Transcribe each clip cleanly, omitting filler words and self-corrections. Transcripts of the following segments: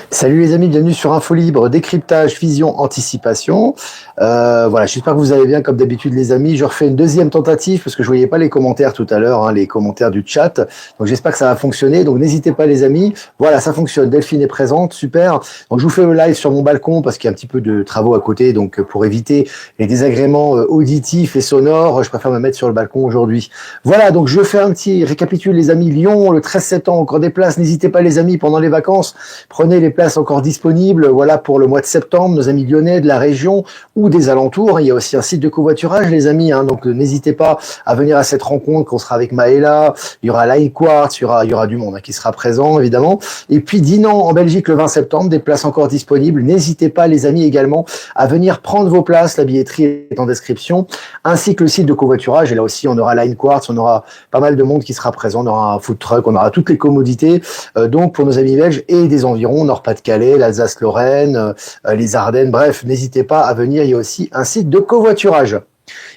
Salut les amis, bienvenue sur Info Libre, décryptage, vision, anticipation. Voilà, j'espère que vous allez bien comme d'habitude les amis. Je refais une deuxième tentative parce que je voyais pas les commentaires tout à l'heure, les commentaires du chat. Donc j'espère que ça va fonctionner. Donc n'hésitez pas les amis. Voilà, ça fonctionne. Delphine est présente, super. Donc je vous fais le live sur mon balcon parce qu'il y a un petit peu de travaux à côté. Donc pour éviter les désagréments auditifs et sonores, je préfère me mettre sur le balcon aujourd'hui. Voilà, donc je fais un petit récapitule les amis. Lyon, le 13 septembre, encore des places. N'hésitez pas les amis pendant les vacances. Prenez les places encore disponibles, voilà, pour le mois de septembre, nos amis lyonnais de la région ou des alentours. Il y a aussi un site de covoiturage, les amis, donc n'hésitez pas à venir à cette rencontre, qu'on sera avec Maëla, il y aura Line Quartz, il y aura du monde qui sera présent, évidemment. Et puis Dinan, en Belgique, le 20 septembre, des places encore disponibles. N'hésitez pas, les amis, également, à venir prendre vos places. La billetterie est en description, ainsi que le site de covoiturage. Et là aussi, on aura Line Quartz, on aura pas mal de monde qui sera présent, on aura un food truck, on aura toutes les commodités, donc pour nos amis belges et des environs, Nord-Pas-de-Calais, l'Alsace-Lorraine, les Ardennes, bref, n'hésitez pas à venir, il y a aussi un site de covoiturage.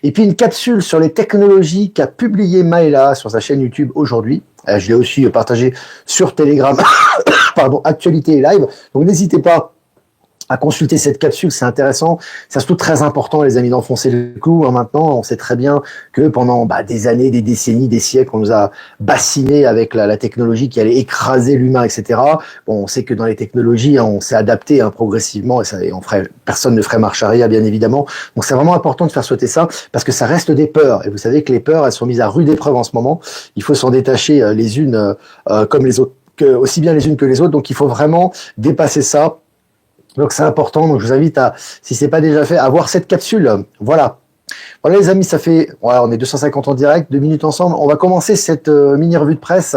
Et puis une capsule sur les technologies qu'a publié Maëla sur sa chaîne YouTube aujourd'hui. Je l'ai aussi partagé sur Telegram, pardon, actualité et live, donc n'hésitez pas à consulter cette capsule, c'est intéressant. C'est surtout très important, les amis, d'enfoncer le clou. Maintenant, on sait très bien que pendant des années, des décennies, des siècles, on nous a bassinés avec la technologie qui allait écraser l'humain, etc. Bon, on sait que dans les technologies, on s'est adapté progressivement et personne ne ferait marche arrière, bien évidemment. Donc, c'est vraiment important de faire sauter ça parce que ça reste des peurs. Et vous savez que les peurs, elles sont mises à rude épreuve en ce moment. Il faut s'en détacher les unes comme les autres, aussi bien les unes que les autres. Donc, il faut vraiment dépasser ça. Donc c'est important, donc je vous invite à, si c'est pas déjà fait, à voir cette capsule. Voilà. Voilà les amis, ça fait, voilà, on est 250 en direct, 2 minutes ensemble. On va commencer cette mini revue de presse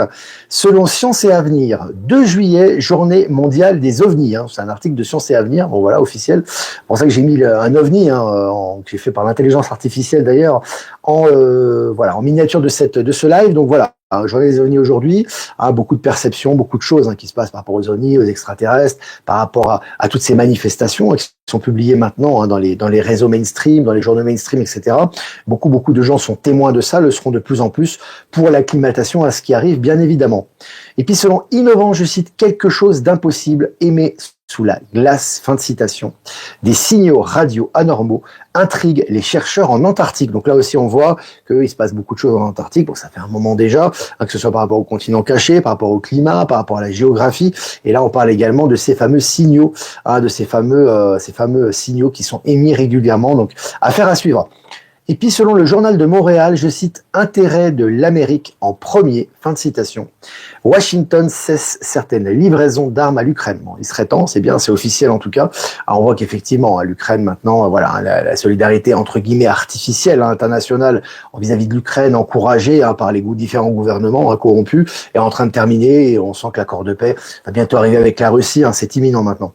selon Science et Avenir. 2 juillet, journée mondiale des ovnis. C'est un article de Science et Avenir, bon voilà, officiel. C'est pour ça que j'ai mis un ovni, que j'ai fait par l'intelligence artificielle d'ailleurs, en miniature de ce live. Donc voilà. Journée des ovnis aujourd'hui, beaucoup de perceptions, beaucoup de choses qui se passent par rapport aux ovnis, aux extraterrestres, par rapport à toutes ces manifestations qui sont publiées maintenant dans les réseaux mainstream, dans les journaux mainstream, etc. Beaucoup de gens sont témoins de ça, le seront de plus en plus pour l'acclimatation à ce qui arrive, bien évidemment. Et puis selon Innovant, je cite quelque chose d'impossible, aimer sous la glace, fin de citation. Des signaux radio anormaux intriguent les chercheurs en Antarctique. Donc là aussi, on voit qu'il se passe beaucoup de choses en Antarctique. Bon, ça fait un moment déjà, que ce soit par rapport au continent caché, par rapport au climat, par rapport à la géographie. Et là, on parle également de ces fameux signaux, de ces fameux signaux qui sont émis régulièrement. Donc, affaire à suivre. Et puis, selon le journal de Montréal, je cite « Intérêt de l'Amérique en premier », fin de citation. Washington cesse certaines livraisons d'armes à l'Ukraine. Bon, il serait temps, c'est bien, c'est officiel en tout cas. Alors, on voit qu'effectivement, l'Ukraine maintenant, la solidarité entre guillemets artificielle, internationale, vis-à-vis de l'Ukraine, encouragée par les différents gouvernements corrompus, est en train de terminer et on sent que l'accord de paix va bientôt arriver avec la Russie, c'est imminent maintenant.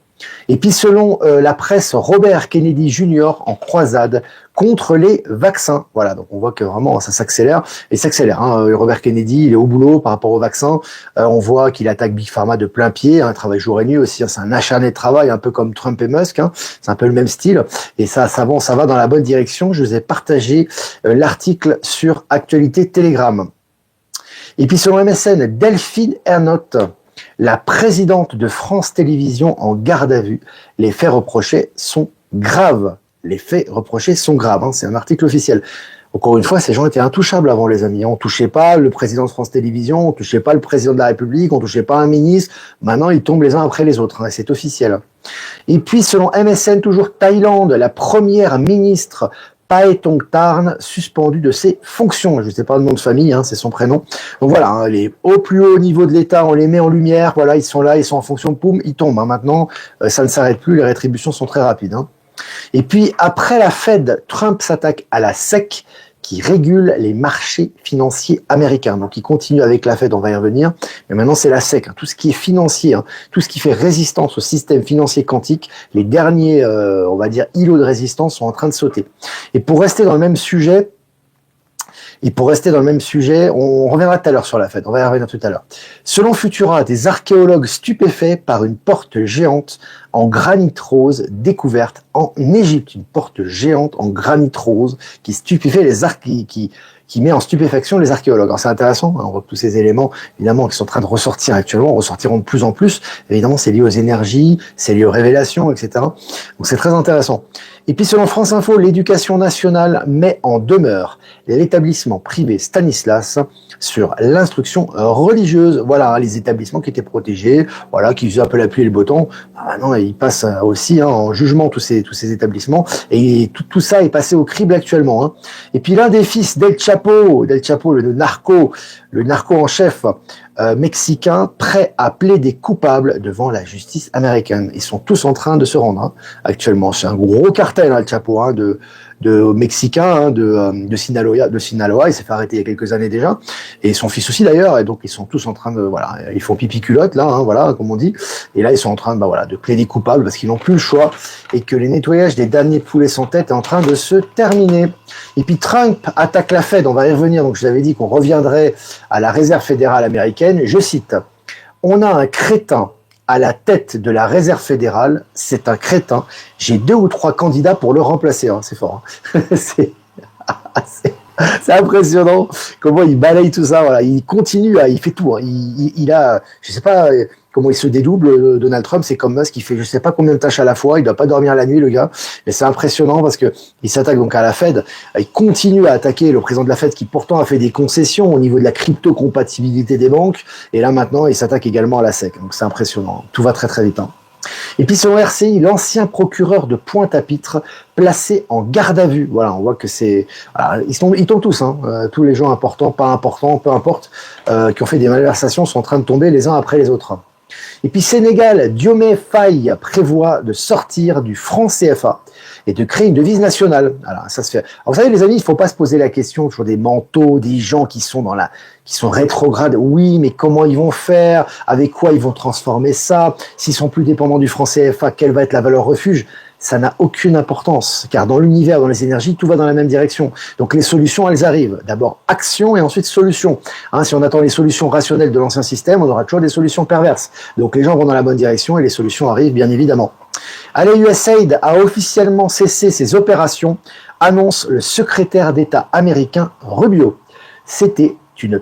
Et puis selon la presse, Robert Kennedy Jr. en croisade contre les vaccins. Voilà, donc on voit que vraiment ça s'accélère et s'accélère. Robert Kennedy, il est au boulot par rapport aux vaccins. On voit qu'il attaque Big Pharma de plein pied, travaille jour et nuit aussi. C'est un acharné de travail, un peu comme Trump et Musk. C'est un peu le même style et ça va dans la bonne direction. Je vous ai partagé l'article sur Actualité Telegram. Et puis selon MSN, Delphine Ernotte, la présidente de France Télévisions en garde à vue. Les faits reprochés sont graves. Les faits reprochés sont graves. C'est un article officiel. Encore une fois, ces gens étaient intouchables avant, les amis. On touchait pas le président de France Télévisions, on touchait pas le président de la République, on touchait pas un ministre. Maintenant, ils tombent les uns après les autres. C'est officiel. Et puis, selon MSN, toujours Thaïlande, la première ministre Paetongtarn suspendu de ses fonctions. Je ne sais pas le nom de famille, c'est son prénom. Donc voilà, les au plus haut niveau de l'État, on les met en lumière. Voilà, ils sont là, ils sont en fonction, poum, ils tombent. Maintenant, ça ne s'arrête plus, les rétributions sont très rapides. Et puis après la Fed, Trump s'attaque à la SEC qui régule les marchés financiers américains. Donc il continue avec la Fed, on va y revenir. Mais maintenant c'est la SEC, tout ce qui est financier, tout ce qui fait résistance au système financier quantique, les derniers, on va dire, îlots de résistance sont en train de sauter. Et pour rester dans le même sujet, on reviendra tout à l'heure sur la Fed, on va y revenir tout à l'heure. Selon Futura, des archéologues stupéfaits par une porte géante en granit rose découverte en Égypte. Une porte géante en granit rose qui stupéfait les qui met en stupéfaction les archéologues. Alors c'est intéressant, hein, on voit que tous ces éléments, évidemment, qui sont en train de ressortir actuellement, ressortiront de plus en plus. Évidemment, c'est lié aux énergies, c'est lié aux révélations, etc. Donc c'est très intéressant. Et puis selon France Info, l'éducation nationale met en demeure l'établissement privé Stanislas sur l'instruction religieuse. Voilà, les établissements qui étaient protégés, voilà, qui faisaient un peu la pluie et le beau temps. Maintenant, ils passent aussi en jugement tous ces établissements. Et tout ça est passé au crible actuellement. Hein. Et puis l'un des fils d'El Chapo, le narco en chef mexicain, prêt à plaider coupable devant la justice américaine. Ils sont tous en train de se rendre actuellement. C'est un gros cartel, El Chapo, de mexicain, de Sinaloa. Il s'est fait arrêter il y a quelques années déjà. Et son fils aussi d'ailleurs. Et donc ils sont tous en train de, voilà, ils font pipi culotte là, voilà, comme on dit. Et là ils sont en train de plaider coupable parce qu'ils n'ont plus le choix et que les nettoyages des derniers poulets sans tête est en train de se terminer. Et puis Trump attaque la Fed. On va y revenir. Donc je vous avais dit qu'on reviendrait à la Réserve fédérale américaine. Je cite: on a un crétin à la tête de la Réserve fédérale, c'est un crétin. J'ai 2 ou 3 candidats pour le remplacer. Hein. C'est fort. Hein. C'est impressionnant comment il balaye tout ça. Voilà, il continue, il fait tout. Hein. Il a, je sais pas comment il se dédouble. Donald Trump, c'est comme Musk, il fait je sais pas combien de tâches à la fois. Il doit pas dormir la nuit, le gars. Mais c'est impressionnant parce que il s'attaque donc à la Fed. Il continue à attaquer le président de la Fed qui pourtant a fait des concessions au niveau de la crypto-compatibilité des banques. Et là maintenant, il s'attaque également à la SEC. Donc c'est impressionnant. Tout va très très vite. Hein. Et puis selon RCI, l'ancien procureur de Pointe-à-Pitre placé en garde à vue. Voilà, on voit que c'est, voilà, ils tombent tous, hein, tous les gens importants, pas importants, peu importe, qui ont fait des malversations sont en train de tomber les uns après les autres. Et puis Sénégal, Diomaye Faye prévoit de sortir du franc CFA et de créer une devise nationale. Alors ça se fait. Alors, vous savez les amis, il faut pas se poser la question sur des manteaux, des gens qui sont qui sont rétrogrades. Oui, mais comment ils vont faire? Avec quoi ils vont transformer ça? S'ils sont plus dépendants du franc CFA, quelle va être la valeur refuge? Ça n'a aucune importance, car dans l'univers, dans les énergies, tout va dans la même direction. Donc les solutions, elles arrivent. D'abord action et ensuite solution. Hein, si on attend les solutions rationnelles de l'ancien système, on aura toujours des solutions perverses. Donc les gens vont dans la bonne direction et les solutions arrivent, bien évidemment. Allez, USAID a officiellement cessé ses opérations, annonce le secrétaire d'État américain Rubio. C'était une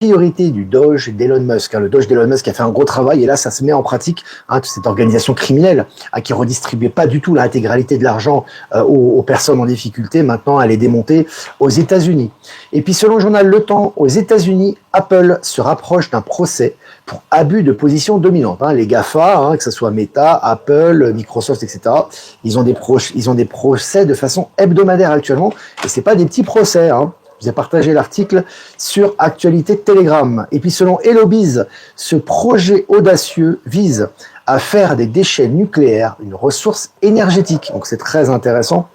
priorité du Doge d'Elon Musk. Le Doge d'Elon Musk a fait un gros travail et là, ça se met en pratique. Cette organisation criminelle qui redistribuait pas du tout l'intégralité de l'argent aux personnes en difficulté, maintenant, elle est démontée aux États-Unis. Et puis, selon le journal Le Temps, aux États-Unis, Apple se rapproche d'un procès pour abus de position dominante. Les GAFA, que ce soit Meta, Apple, Microsoft, etc., ils ont des procès de façon hebdomadaire actuellement et c'est pas des petits procès. Je vous ai partagé l'article sur Actualité Telegram. Et puis selon Hellobiz, ce projet audacieux vise à faire des déchets nucléaires une ressource énergétique. Donc c'est très intéressant.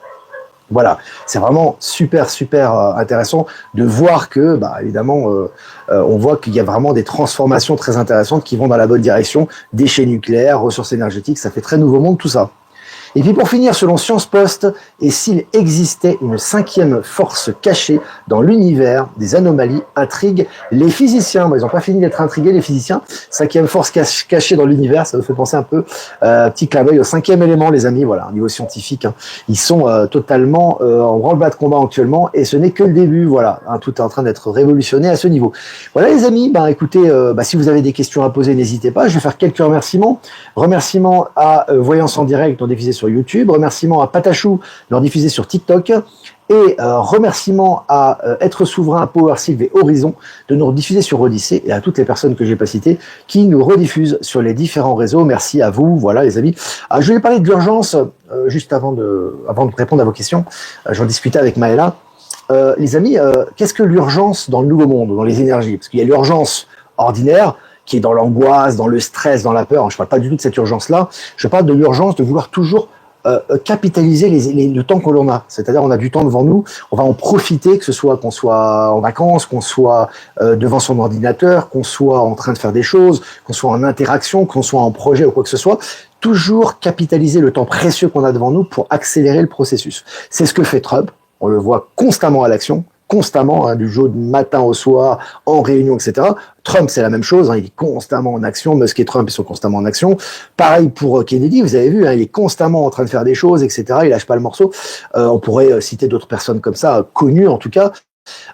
Voilà, c'est vraiment super intéressant de voir que, évidemment, on voit qu'il y a vraiment des transformations très intéressantes qui vont dans la bonne direction. Déchets nucléaires, ressources énergétiques, ça fait très nouveau monde tout ça. Et puis pour finir, selon Science Post, et s'il existait une 5e force cachée dans l'univers des anomalies, intrigue les physiciens. Ils n'ont pas fini d'être intrigués, les physiciens. 5e force cachée dans l'univers, ça nous fait penser un peu, petit clin d'œil au 5e élément, les amis, voilà, au niveau scientifique. Ils sont totalement en branle-bas de combat actuellement, et ce n'est que le début, voilà. Tout est en train d'être révolutionné à ce niveau. Voilà les amis, écoutez, si vous avez des questions à poser, n'hésitez pas. Je vais faire quelques remerciements. Remerciements à Voyance en direct, dont diffusé sur YouTube, remerciements à Patachou, leur diffusé sur TikTok, et remerciements à Être Souverain, Power Sylve et Horizon de nous rediffuser sur Odyssée, et à toutes les personnes que j'ai pas citées qui nous rediffusent sur les différents réseaux. Merci à vous, voilà les amis. Je voulais parler de l'urgence juste avant de répondre à vos questions. J'en discutais avec Maëla. Les amis, qu'est-ce que l'urgence dans le nouveau monde, dans les énergies? Parce qu'il y a l'urgence ordinaire, qui est dans l'angoisse, dans le stress, dans la peur. Je ne parle pas du tout de cette urgence-là. Je parle de l'urgence de vouloir toujours capitaliser le temps que l'on a. C'est-à-dire, on a du temps devant nous, on va en profiter, que ce soit qu'on soit en vacances, qu'on soit devant son ordinateur, qu'on soit en train de faire des choses, qu'on soit en interaction, qu'on soit en projet ou quoi que ce soit. Toujours capitaliser le temps précieux qu'on a devant nous pour accélérer le processus. C'est ce que fait Trump. On le voit constamment à l'action. Constamment, du jour du matin au soir, en réunion, etc. Trump, c'est la même chose, il est constamment en action. Musk et Trump, ils sont constamment en action. Pareil pour Kennedy, vous avez vu, il est constamment en train de faire des choses, etc. Il lâche pas le morceau. On pourrait citer d'autres personnes comme ça, connues en tout cas.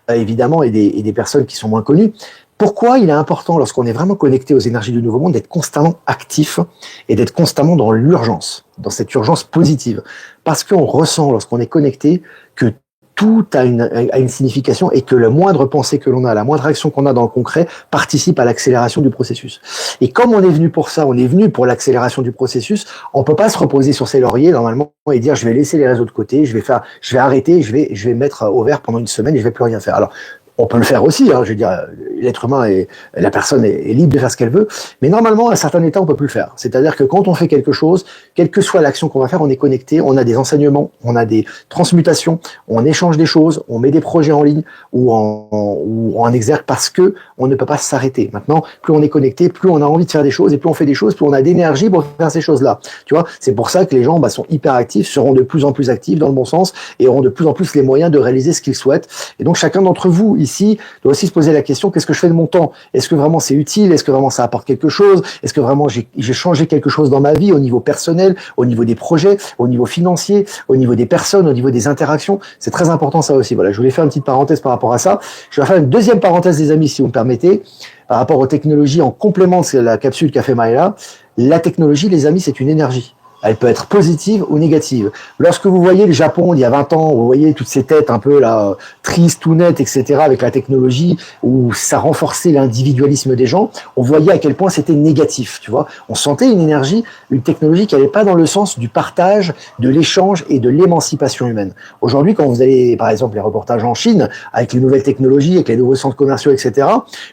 évidemment, et des personnes qui sont moins connues. Pourquoi il est important, lorsqu'on est vraiment connecté aux énergies du Nouveau Monde, d'être constamment actif et d'être constamment dans l'urgence, dans cette urgence positive? Parce qu'on ressent, lorsqu'on est connecté, que tout a une signification et que la moindre pensée que l'on a, la moindre action qu'on a dans le concret participe à l'accélération du processus. Et comme on est venu pour ça, on est venu pour l'accélération du processus, on peut pas se reposer sur ses lauriers normalement et dire je vais laisser les réseaux de côté, je vais arrêter, je vais mettre au vert pendant une semaine et je vais plus rien faire. Alors, on peut le faire aussi, hein, je veux dire, l'être humain et la personne est libre de faire ce qu'elle veut, mais normalement, à un certain état, on peut plus le faire. C'est-à-dire que quand on fait quelque chose, quelle que soit l'action qu'on va faire, on est connecté, on a des enseignements, on a des transmutations, on échange des choses, on met des projets en ligne ou en exergue parce que on ne peut pas s'arrêter. Maintenant, plus on est connecté, plus on a envie de faire des choses et plus on fait des choses, plus on a d'énergie pour faire ces choses-là. Tu vois, c'est pour ça que les gens sont hyper actifs, seront de plus en plus actifs dans le bon sens et auront de plus en plus les moyens de réaliser ce qu'ils souhaitent. Et donc, chacun d'entre vous ici doit aussi se poser la question, qu'est-ce que je fais de mon temps? Est-ce que vraiment c'est utile? Est-ce que vraiment ça apporte quelque chose? Est-ce que vraiment j'ai changé quelque chose dans ma vie au niveau personnel, au niveau des projets, au niveau financier, au niveau des personnes, au niveau des interactions? C'est très important ça aussi. Voilà, je voulais faire une petite parenthèse par rapport à ça. Je vais faire une deuxième parenthèse, les amis, si vous me permettez, par rapport aux technologies en complément de la capsule qu'a fait Maëla. La technologie, les amis, c'est une énergie. Elle peut être positive ou négative. Lorsque vous voyez le Japon il y a 20 ans, vous voyez toutes ces têtes un peu là tristes, tout nettes, etc. avec la technologie, où ça renforçait l'individualisme des gens, on voyait à quel point c'était négatif, tu vois. On sentait une énergie, une technologie qui n'allait pas dans le sens du partage, de l'échange et de l'émancipation humaine. Aujourd'hui, quand vous allez, par exemple, les reportages en Chine, avec les nouvelles technologies, avec les nouveaux centres commerciaux, etc.,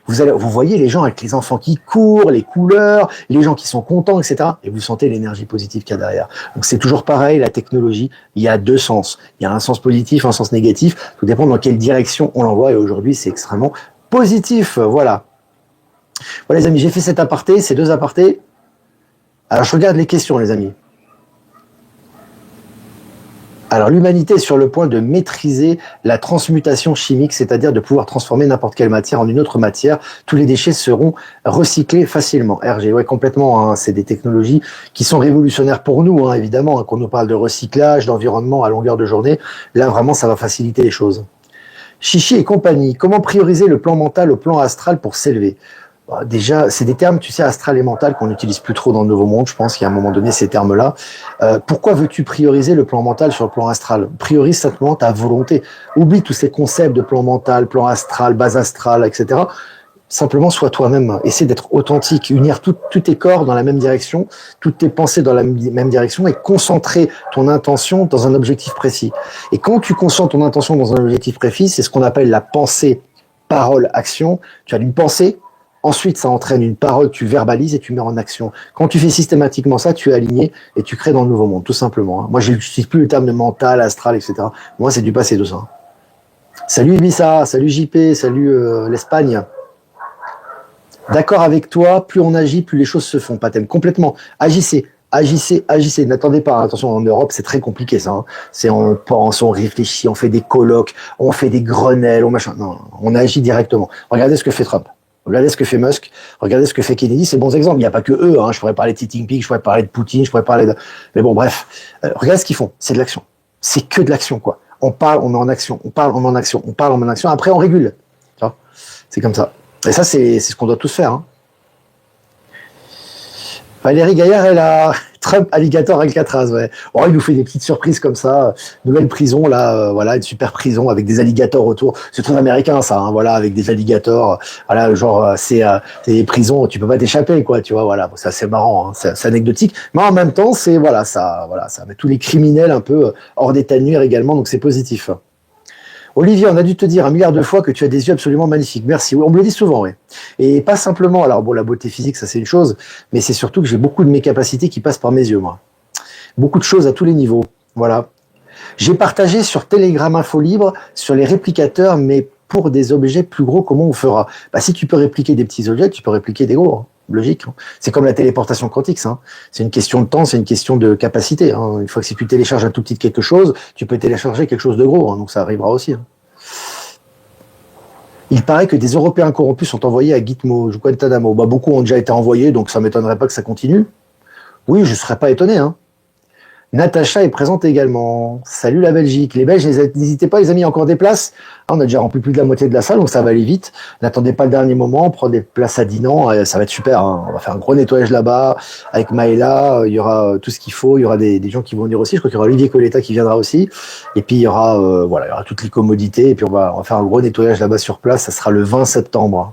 vous voyez les gens avec les enfants qui courent, les couleurs, les gens qui sont contents, etc. Et vous sentez l'énergie positive qu'il y a derrière. Donc c'est toujours pareil, la technologie, il y a deux sens. Il y a un sens positif, un sens négatif. Tout dépend dans quelle direction on l'envoie. Et aujourd'hui, c'est extrêmement positif. Voilà. Voilà les amis, j'ai fait cet aparté, ces deux apartés. Alors je regarde les questions les amis. Alors l'humanité est sur le point de maîtriser la transmutation chimique, c'est-à-dire de pouvoir transformer n'importe quelle matière en une autre matière. Tous les déchets seront recyclés facilement. RG, ouais, complètement. Hein, c'est des technologies qui sont révolutionnaires pour nous, hein, évidemment. Hein, quand on nous parle de recyclage, d'environnement à longueur de journée, là vraiment ça va faciliter les choses. Chichi et compagnie, comment prioriser le plan mental au plan astral pour s'élever? Déjà, c'est des termes, tu sais, astral et mental qu'on n'utilise plus trop dans le Nouveau Monde. Je pense qu'il y a un moment donné ces termes-là. Pourquoi veux-tu prioriser le plan mental sur le plan astral? Priorise simplement ta volonté. Oublie tous ces concepts de plan mental, plan astral, base astrale, etc. Simplement, sois toi-même. Essaie d'être authentique, unir tous tes corps dans la même direction, toutes tes pensées dans la même direction et concentrer ton intention dans un objectif précis. Et quand tu concentres ton intention dans un objectif précis, c'est ce qu'on appelle la pensée, parole, action. Tu as une pensée. Ensuite, ça entraîne une parole, tu verbalises et tu mets en action. Quand tu fais systématiquement ça, tu es aligné et tu crées dans le nouveau monde, tout simplement. Moi, je n'utilise plus le terme de mental, astral, etc. Moi, c'est du passé, tout ça. Salut Ibissa, salut JP, salut l'Espagne. D'accord avec toi, plus on agit, plus les choses se font. Patem, complètement. Agissez, agissez, agissez. N'attendez pas. Attention, en Europe, c'est très compliqué, ça. Hein. C'est on pense, on réfléchit, on fait des colloques, on fait des Grenelles, on machin. Non, on agit directement. Regardez ce que fait Trump. Regardez ce que fait Musk, regardez ce que fait Kennedy, c'est bons exemples. Il n'y a pas que eux, hein. Je pourrais parler de Xi Jinping, je pourrais parler de Poutine, je pourrais parler de... Mais bon, bref. Regardez ce qu'ils font, c'est de l'action. C'est que de l'action, quoi. On parle, on met en action, on parle, on met en action, on parle, on met en action, après on régule. Tu vois, c'est comme ça. Et ça, c'est ce qu'on doit tous faire. Hein. Valérie Gaillard, elle a Trump, Alligator, Alcatraz, ouais. Oh, il nous fait des petites surprises comme ça. Nouvelle prison, là, voilà, une super prison avec des alligators autour. C'est très américain, ça, hein, voilà, avec des alligators. Voilà, genre, c'est des prisons où tu peux pas t'échapper, quoi, tu vois, voilà. Ça, c'est marrant, hein, c'est anecdotique. Mais en même temps, c'est, voilà, ça met tous les criminels un peu hors d'état de nuire également, donc c'est positif. Olivier, on a dû te dire 1 milliard de fois que tu as des yeux absolument magnifiques. Merci. Oui, on me le dit souvent, oui. Et pas simplement, alors bon, la beauté physique, ça c'est une chose, mais c'est surtout que j'ai beaucoup de mes capacités qui passent par mes yeux, moi. Beaucoup de choses à tous les niveaux. Voilà. J'ai partagé sur Telegram Info Libre, sur les réplicateurs, mais pour des objets plus gros, comment on fera? Bah, si tu peux répliquer des petits objets, tu peux répliquer des gros. Hein. Logique. C'est comme la téléportation quantique, ça. Hein. C'est une question de temps, c'est une question de capacité. Hein. Une fois que si tu télécharges un tout petit quelque chose, tu peux télécharger quelque chose de gros. Hein. Donc ça arrivera aussi. Hein. Il paraît que des Européens corrompus sont envoyés à Gitmo, Guantanamo. Bah, beaucoup ont déjà été envoyés, donc ça m'étonnerait pas que ça continue. Oui, je serais pas étonné. Hein. Natacha est présente également. Salut la Belgique. Les Belges, n'hésitez pas, les amis, il y a encore des places. Ah, on a déjà rempli plus de la moitié de la salle, donc ça va aller vite. N'attendez pas le dernier moment, prenez des places à Dinan, ça va être super. Hein. On va faire un gros nettoyage là-bas avec Maëla. Il y aura tout ce qu'il faut. Il y aura des gens qui vont venir aussi. Je crois qu'il y aura Olivier Coletta qui viendra aussi. Et puis il y aura, voilà, il y aura toutes les commodités. Et puis on va faire un gros nettoyage là-bas sur place. Ça sera le 20 septembre.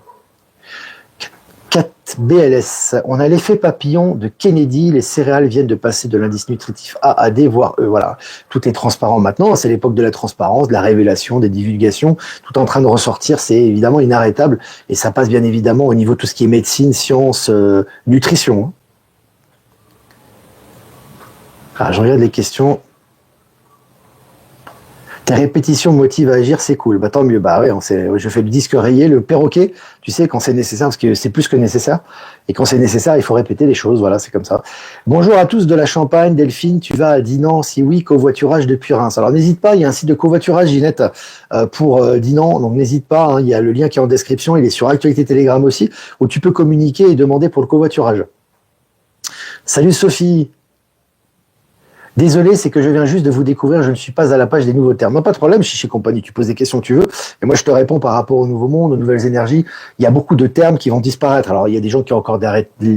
4 BLS. On a l'effet papillon de Kennedy. Les céréales viennent de passer de l'indice nutritif A à D, voire E. Voilà. Tout est transparent maintenant. C'est l'époque de la transparence, de la révélation, des divulgations. Tout est en train de ressortir. C'est évidemment inarrêtable. Et ça passe bien évidemment au niveau de tout ce qui est médecine, sciences, nutrition. Ah, je regarde les questions. Tes répétitions motivent à agir, c'est cool. Bah tant mieux. Bah ouais, je fais le disque rayé, le perroquet. Tu sais, quand c'est nécessaire, parce que c'est plus que nécessaire. Et quand c'est nécessaire, il faut répéter les choses. Voilà, c'est comme ça. Bonjour à tous de la Champagne, Delphine. Tu vas à Dinan? Si oui, covoiturage depuis Reims. Alors n'hésite pas, il y a un site de covoiturage, Ginette, pour Dinan. Donc n'hésite pas. Hein, il y a le lien qui est en description. Il est sur Actualité Telegram aussi, où tu peux communiquer et demander pour le covoiturage. Salut Sophie. Désolé, c'est que je viens juste de vous découvrir, je ne suis pas à la page des nouveaux termes. Non, pas de problème, Chichi Compagnie, tu poses des questions que tu veux. Et moi, je te réponds par rapport au nouveau monde, aux nouvelles énergies. Il y a beaucoup de termes qui vont disparaître. Alors, il y a des gens qui ont encore de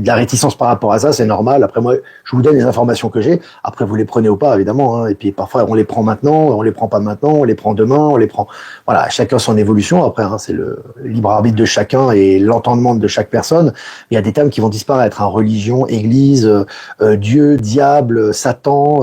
la réticence par rapport à ça, c'est normal. Après, moi, je vous donne les informations que j'ai. Après, vous les prenez ou pas, évidemment. Hein. Et puis, parfois, on les prend maintenant, on les prend pas maintenant, on les prend demain, on les prend... Voilà, chacun son évolution. Après, hein, c'est le libre arbitre de chacun et l'entendement de chaque personne. Il y a des termes qui vont disparaître. Hein. Religion, église, Dieu, diable, Satan...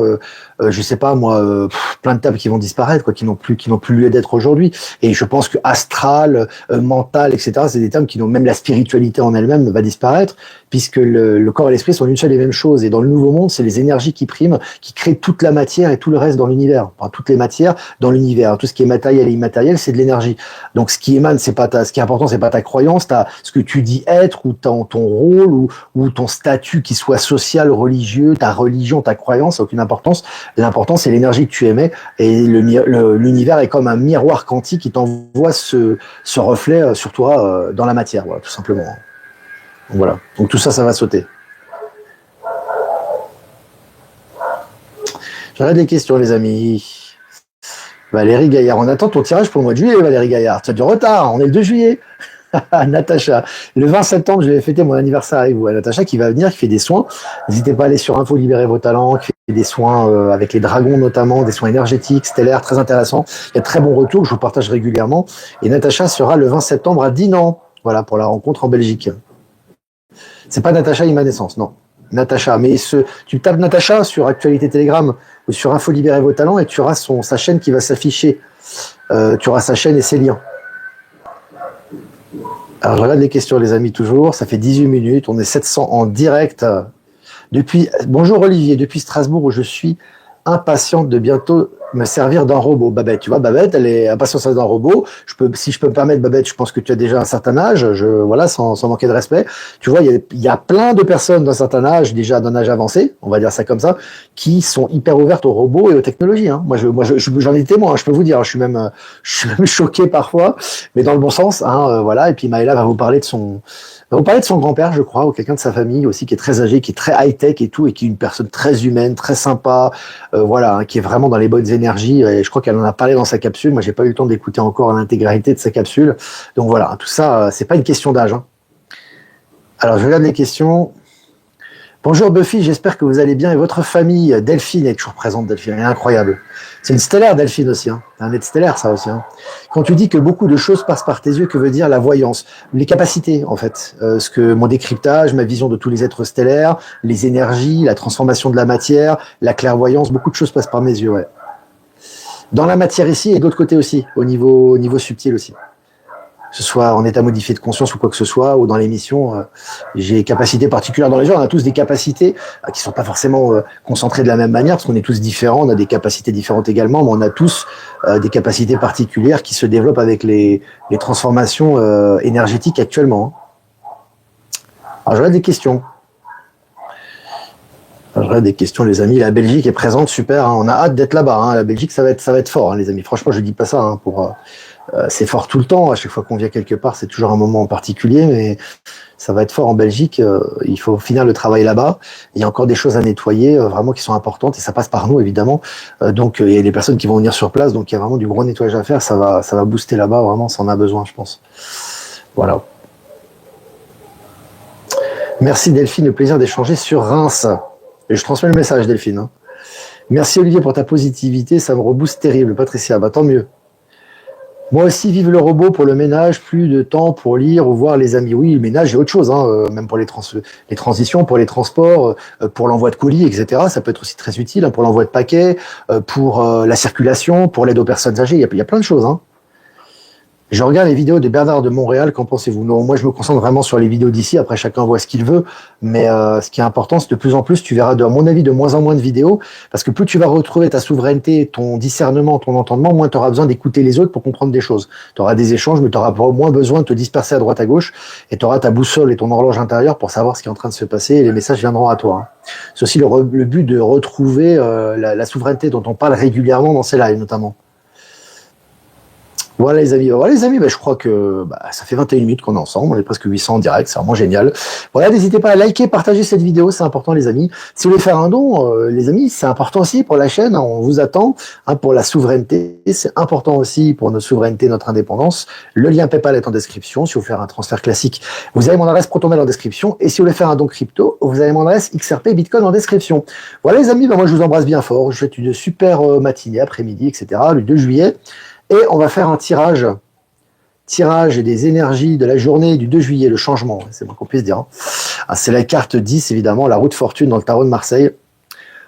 je sais pas moi, plein de tables qui vont disparaître, quoi, qui n'ont plus lieu d'être aujourd'hui. Et je pense que astral, mental, etc., c'est des termes qui n'ont même la spiritualité en elle-même va disparaître, puisque le corps et l'esprit sont une seule et même chose. Et dans le nouveau monde, c'est les énergies qui priment, qui créent toute la matière et tout le reste dans l'univers. Enfin, toutes les matières dans l'univers. Tout ce qui est matériel et immatériel, c'est de l'énergie. Donc, ce qui émane, ce qui est important, c'est pas ta croyance, ce que tu dis être, ou ton rôle, ou ton statut, qui soit social, religieux, ta religion, ta croyance, ça n'a aucune importance. L'important, c'est l'énergie que tu émets, et l'univers est comme un miroir quantique qui t'envoie ce reflet sur toi dans la matière, voilà, tout simplement. Voilà. Donc tout ça, ça va sauter. J'arrête les questions, les amis. Valérie Gaillard, on attend ton tirage pour le mois de juillet, Valérie Gaillard. Tu as du retard, on est le 2 juillet. Natacha, le 20 septembre, je vais fêter mon anniversaire avec vous. Natacha qui va venir, qui fait des soins. N'hésitez pas à aller sur Info Libérer vos talents, qui fait des soins avec les dragons notamment, des soins énergétiques, stellaires, très intéressants. Il y a de très bons retours que je vous partage régulièrement. Et Natacha sera le 20 septembre à Dinan, voilà, pour la rencontre en Belgique. C'est pas Natacha Immanescence, non. Natacha, mais tu tapes Natacha sur Actualité Telegram ou sur Info Libérer vos talents et tu auras sa chaîne qui va s'afficher. Tu auras sa chaîne et ses liens. Alors, je regarde les questions, les amis, toujours. Ça fait 18 minutes. On est 700 en direct. Bonjour Olivier, depuis Strasbourg où je suis impatiente de bientôt me servir d'un robot. Babette, tu vois, Babette, elle est impatiente d'un robot. Si je peux me permettre, Babette, je pense que tu as déjà un certain âge. Voilà, sans manquer de respect. Tu vois, il y a plein de personnes d'un certain âge, déjà d'un âge avancé, on va dire ça comme ça, qui sont hyper ouvertes aux robots et aux technologies. Hein. Moi, j'en ai témoin. Je peux vous dire, je suis même choqué parfois, mais dans le bon sens. Hein, voilà. Et puis Maëla va vous parler de son grand-père, je crois, ou quelqu'un de sa famille aussi, qui est très âgé, qui est très high-tech et tout, et qui est une personne très humaine, très sympa, voilà, hein, qui est vraiment dans les bonnes énergies. Et je crois qu'elle en a parlé dans sa capsule. Moi, j'ai pas eu le temps d'écouter encore l'intégralité de sa capsule. Donc voilà, tout ça, c'est pas une question d'âge. Hein. Alors, je regarde les questions. Bonjour Buffy, j'espère que vous allez bien et votre famille. Delphine est toujours présente, Delphine, elle est incroyable. C'est une stellaire, Delphine aussi. Hein. C'est un être stellaire, ça aussi. Hein. Quand tu dis que beaucoup de choses passent par tes yeux, que veut dire la voyance? Les capacités, en fait. Mon décryptage, ma vision de tous les êtres stellaires, les énergies, la transformation de la matière, la clairvoyance, beaucoup de choses passent par mes yeux, ouais. Dans la matière ici et d'autre côté aussi, au niveau subtil aussi. Que ce soit en état modifié de conscience ou quoi que ce soit, ou dans l'émission, j'ai des capacités particulières dans les gens. On a tous des capacités qui sont pas forcément concentrées de la même manière, parce qu'on est tous différents, on a des capacités différentes également, mais on a tous des capacités particulières qui se développent avec les transformations énergétiques actuellement. Alors, j'aurais des questions. J'aurais des questions, les amis. La Belgique est présente, super. Hein. On a hâte d'être là-bas. Hein. La Belgique, ça va être fort, hein, les amis. Franchement, je dis pas ça hein, C'est fort tout le temps. À chaque fois qu'on vient quelque part, c'est toujours un moment en particulier, mais ça va être fort en Belgique. Il faut finir le travail là-bas. Il y a encore des choses à nettoyer, vraiment qui sont importantes, et ça passe par nous évidemment. Donc il y a des personnes qui vont venir sur place, donc il y a vraiment du gros nettoyage à faire. Ça va booster là-bas, vraiment, ça en a besoin, je pense. Voilà. Merci Delphine, le plaisir d'échanger sur Reims. Et je transmets le message, Delphine, hein. Merci Olivier pour ta positivité, ça me rebooste terrible. Patricia, bah tant mieux. Moi aussi, vive le robot pour le ménage, plus de temps pour lire ou voir les amis. Oui, le ménage et autre chose, hein, même pour les transitions, pour les transports, pour l'envoi de colis, etc. Ça peut être aussi très utile, hein, pour l'envoi de paquets, pour la circulation, pour l'aide aux personnes âgées. Il y a plein de choses, hein. Je regarde les vidéos de Bernard de Montréal, qu'en pensez-vous? Non, moi je me concentre vraiment sur les vidéos d'ici, après chacun voit ce qu'il veut, mais ce qui est important, c'est de plus en plus, tu verras à mon avis de moins en moins de vidéos, parce que plus tu vas retrouver ta souveraineté, ton discernement, ton entendement, moins tu auras besoin d'écouter les autres pour comprendre des choses. Tu auras des échanges, mais tu auras moins besoin de te disperser à droite à gauche, et tu auras ta boussole et ton horloge intérieure pour savoir ce qui est en train de se passer, et les messages viendront à toi, hein. C'est aussi le but de retrouver la souveraineté dont on parle régulièrement dans ces lives notamment. Voilà les amis, je crois que ça fait 21 minutes qu'on est ensemble, on est presque 800 en direct, c'est vraiment génial. Voilà, n'hésitez pas à liker, partager cette vidéo, c'est important les amis. Si vous voulez faire un don, les amis, c'est important aussi pour la chaîne, hein, on vous attend, hein, pour la souveraineté, c'est important aussi pour notre souveraineté, notre indépendance. Le lien PayPal est en description, si vous voulez faire un transfert classique, vous avez mon adresse Protonmail en description, et si vous voulez faire un don crypto, vous avez mon adresse XRP Bitcoin en description. Voilà les amis, moi je vous embrasse bien fort, je vous souhaite une super matinée, après-midi, etc. Le 2 juillet. Et on va faire un tirage des énergies de la journée du 2 juillet, le changement, c'est bon qu'on puisse dire, hein. Ah, c'est la carte 10, évidemment, la roue de fortune dans le tarot de Marseille.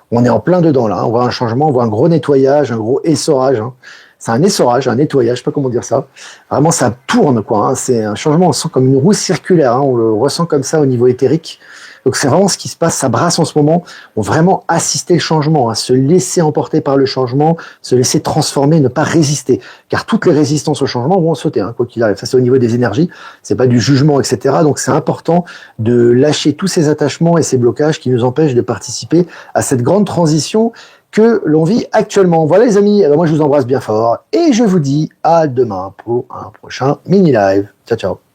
On est en plein dedans, là, hein. On voit un changement, on voit un gros nettoyage, un gros essorage, hein. C'est un essorage, un nettoyage, je sais pas comment dire ça. Vraiment, ça tourne, quoi, hein. C'est un changement, on sent comme une roue circulaire, hein. On le ressent comme ça au niveau éthérique. Donc c'est vraiment ce qui se passe, ça brasse en ce moment. On vraiment assister le changement, hein, se laisser emporter par le changement, se laisser transformer, ne pas résister. Car toutes les résistances au changement vont sauter, hein, quoi qu'il arrive. Ça c'est au niveau des énergies, c'est pas du jugement, etc. Donc c'est important de lâcher tous ces attachements et ces blocages qui nous empêchent de participer à cette grande transition que l'on vit actuellement. Voilà les amis, alors moi je vous embrasse bien fort et je vous dis à demain pour un prochain mini live. Ciao ciao.